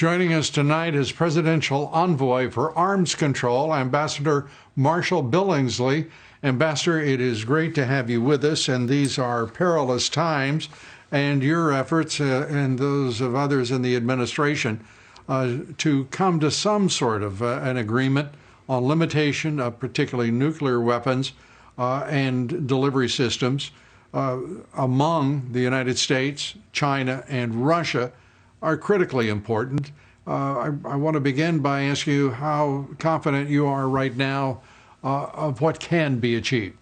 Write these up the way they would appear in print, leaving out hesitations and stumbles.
Joining us tonight is Presidential Envoy for Arms Control, Ambassador Marshall Billingslea. Ambassador, it is great to have you with us, and these are perilous times, and your efforts and those of others in the administration to come to some sort of an agreement on limitation of particularly nuclear weapons and delivery systems among the United States, China, and Russia are critically important. I want to begin by asking you how confident you are right now of what can be achieved.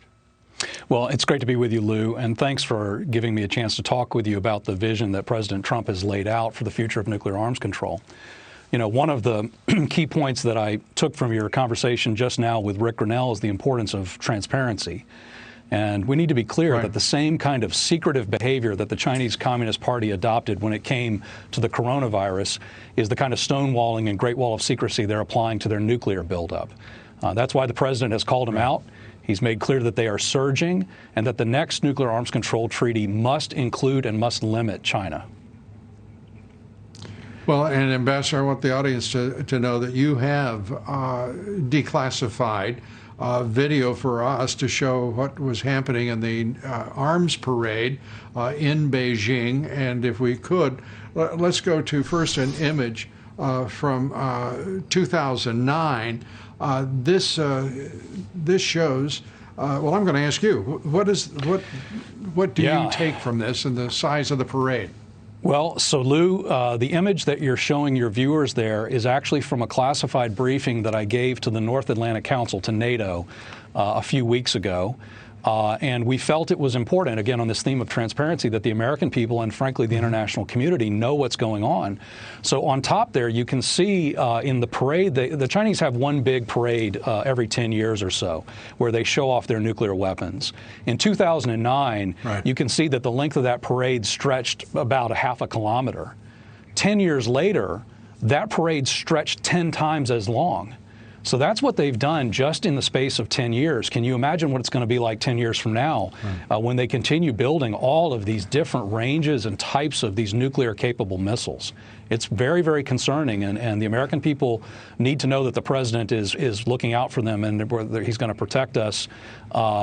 Well, it's great to be with you, Lou, and thanks for giving me a chance to talk with you about the vision that President Trump has laid out for the future of nuclear arms control. You know, one of the key points that I took from your conversation just now with Rick Grinnell is the importance of transparency. And we need to be clear that the same kind of secretive behavior that the Chinese Communist Party adopted when it came to the coronavirus is the kind of stonewalling and Great Wall of Secrecy they're applying to their nuclear buildup. That's why the president has called them out. He's made clear that they are surging and that the next nuclear arms control treaty must include and must limit China. Well, and Ambassador, I want the audience to know that you have declassified video for us to show what was happening in the arms parade in Beijing. And if we could, let's go to first an image from 2009. This shows. Well, I'm going to ask you, what do you take from this and the size of the parade? Well, so Lou, the image that you're showing your viewers there is actually from a classified briefing that I gave to the North Atlantic Council, to NATO, a few weeks ago. And we felt it was important, again, on this theme of transparency, that the American people and, frankly, the international community know what's going on. So on top there, you can see in the parade, the Chinese have one big parade every 10 years or so, where they show off their nuclear weapons. In 2009, you can see that the length of that parade stretched about half a kilometer. 10 years later, that parade stretched 10 times as long. So that's what they've done just in the space of 10 years. Can you imagine what it's going to be like 10 years from now when they continue building all of these different ranges and types of these nuclear-capable missiles? It's very, very concerning, and the American people need to know that the president is looking out for them, and he's going to protect us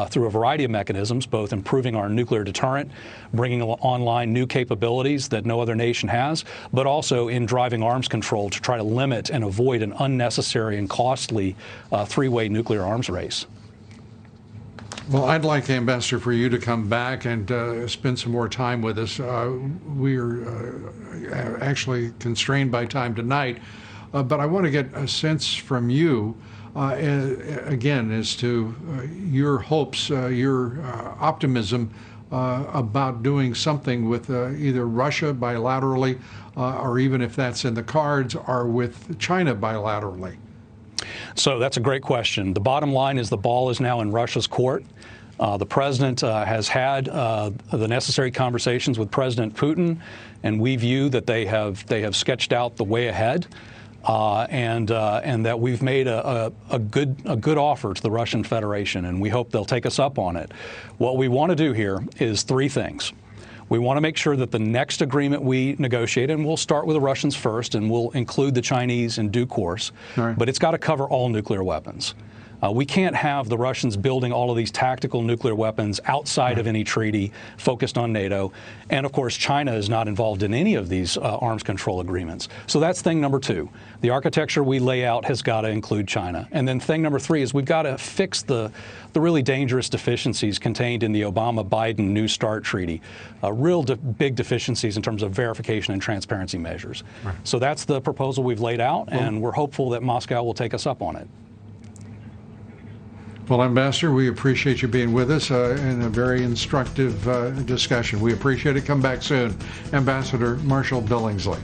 through a variety of mechanisms, both improving our nuclear deterrent, bringing online new capabilities that no other nation has, but also in driving arms control to try to limit and avoid an unnecessary and costly three-way nuclear arms race. Well, I'd like, Ambassador, for you to come back and spend some more time with us. We're actually constrained by time tonight, but I want to get a sense from you, again, as to your hopes, your optimism about doing something with either Russia bilaterally, or even if that's in the cards, or with China bilaterally. So that's a great question. The bottom line is the ball is now in Russia's court. The president has had the necessary conversations with President Putin, and we view that they have sketched out the way ahead, and that we've made a good offer to the Russian Federation, and we hope they'll take us up on it. What we want to do here is three things. We want to make sure that the next agreement we negotiate, and we'll start with the Russians first, and we'll include the Chinese in due course, but it's got to cover all nuclear weapons. We can't have the Russians building all of these tactical nuclear weapons outside of any treaty focused on NATO. And, of course, China is not involved in any of these arms control agreements. So that's thing number two. The architecture we lay out has got to include China. And then thing number three is we've got to fix the really dangerous deficiencies contained in the Obama-Biden New START treaty, big deficiencies in terms of verification and transparency measures. So that's the proposal we've laid out, and we're hopeful that Moscow will take us up on it. Well, Ambassador, we appreciate you being with us in a very instructive discussion. We appreciate it. Come back soon. Ambassador Marshall Billingslea.